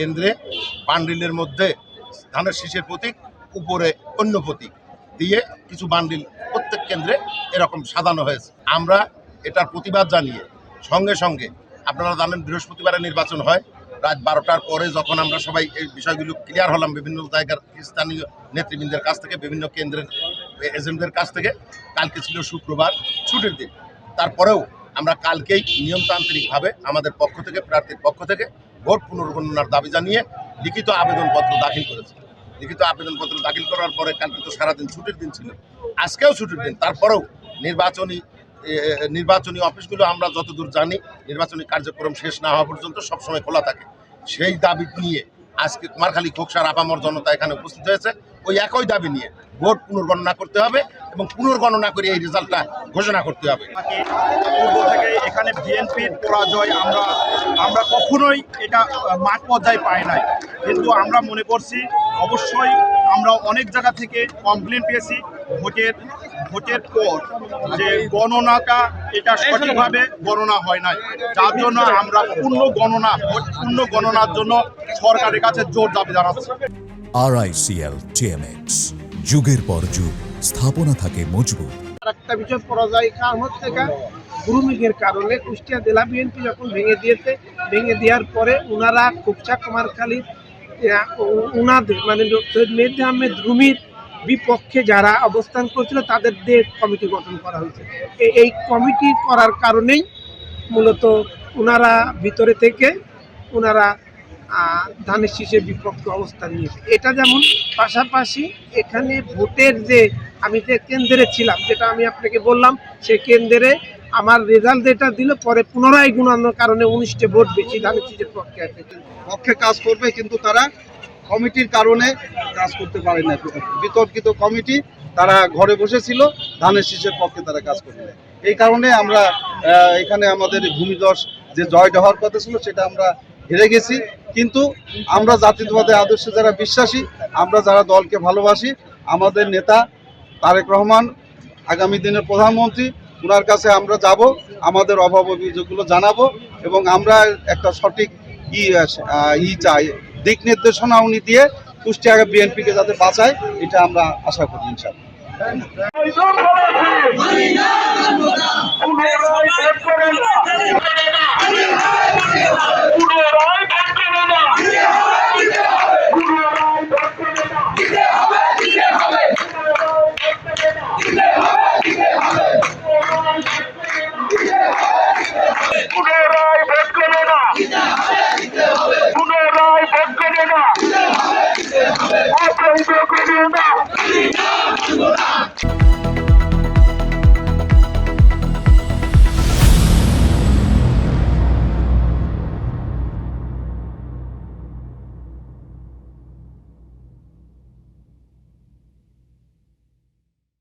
কেন্দ্রে বান্ডিলের মধ্যে ধানের শীষের প্রতীক, উপরে অন্য প্রতীক দিয়ে কিছু বান্ডিল প্রত্যেক কেন্দ্রে এরকম সাজানো হয়েছে। আমরা এটার প্রতিবাদ জানিয়ে সঙ্গে সঙ্গে, আপনারা জানেন বৃহস্পতিবারে নির্বাচন হয়, রাত 12টার পরে যখন আমরা সবাই এই বিষয়গুলো ক্লিয়ার হলাম বিভিন্ন জায়গার স্থানীয় নেতৃবৃন্দের কাছ থেকে, বিভিন্ন কেন্দ্রের এজেন্টদের কাছ থেকে, কালকে ছিল শুক্রবার ছুটির দিন, তারপরেও আমরা কালকেই নিয়মতান্ত্রিকভাবে আমাদের পক্ষ থেকে, প্রার্থীর পক্ষ থেকে ভোট পুনর্গণনার দাবি জানিয়ে লিখিত আবেদনপত্র দাখিল করেছি। লিখিত আবেদনপত্র দাখিল করার পরে কালকে তো সারাদিন ছুটির দিন ছিল, আজকেও ছুটির দিন, তারপরেও নির্বাচনী অফিসগুলো আমরা যতদূর জানি নির্বাচনী কার্যক্রম শেষ না হওয়া পর্যন্ত সবসময় খোলা থাকে। সেই দাবি নিয়ে আজকে কুমারখালী খোকসার আপামর জনতা এখানে উপস্থিত হয়েছে। ওই একই দাবি নিয়ে ভোট পুনর্গণনা করতে হবে এবং পুনর্গণনা করে এই রেজাল্টটা ঘোষণা করতে হবে। পূর্ব থেকে এখানে বিএনপির পরাজয় আমরা কখনোই এটা মাঠ পর্যায়ে পাই নাই, কিন্তু আমরা মনে করছি অবশ্যই আমরা অনেক জায়গা থেকে কমপ্লেন পেয়েছি ভোটের পর যে গণনাটা এটা সঠিকভাবে গণনা হয় নাই, যার জন্য আমরা পূর্ণ গণনার জন্য সরকারের কাছে জোর দাবি জানাচ্ছি। RICL TMX, যুগের পর যুগ স্থাপনা থাকে মজবুত। একটা বিষয় পরাজয় কারণ হচ্ছে ভূমিকের কারণে কুষ্টিয়া জেলা বিএনপি যখন ভেঙে দেওয়ার পরে ওনারা খোকসা কুমারখালী ওনাদের মানে সৈয়দ মেহেদী আহমেদ রুমির বিপক্ষে যারা অবস্থান করছিল তাদের দিয়ে কমিটি গঠন করা হয়েছে। এই কমিটি করার কারণেই মূলত ওনারা ভিতরে থেকে ওনারা ধানের শীষের বিপক্ষে অবস্থান নিয়েছে। এটা যেমন, পাশাপাশি এখানে ভোটের যে আমি যে কেন্দ্রে ছিলাম, যেটা আমি আপনাকে বললাম, সে কেন্দ্রে আমার রেজাল্ট যেটা দিল পরে পুনরায় গুণানোর কারণে 19টে ভোট বেশি ধানের শীষের পক্ষে কাজ করবে, কিন্তু তারা কমিটির কারণে কাজ করতে পারে না। বিতর্কিত কমিটি, তারা ঘরে বসেছিল, ধানের শীষের পক্ষে তারা কাজ করবে। এই কারণে আমরা এখানে আমাদের ভূমিদশ যে জয়টা হওয়ার কথা ছিল সেটা আমরা হেরে গেছি। কিন্তু আমরা জাতীয়তাবাদের আদর্শে যারা বিশ্বাসী, আমরা যারা দলকে ভালোবাসি, আমাদের নেতা তারেক রহমান আগামী দিনের প্রধানমন্ত্রী, ওনার কাছে আমরা যাব, আমাদের অভাব অভিযোগগুলো জানাবো এবং আমরা একটা সঠিক চাই, দিক নির্দেশনা উনি দিয়ে কুষ্টিয়া বিএনপিকে যাতে বাঁচায়, এটা আমরা আশা করি ইনশাআল্লাহ। পুনরায়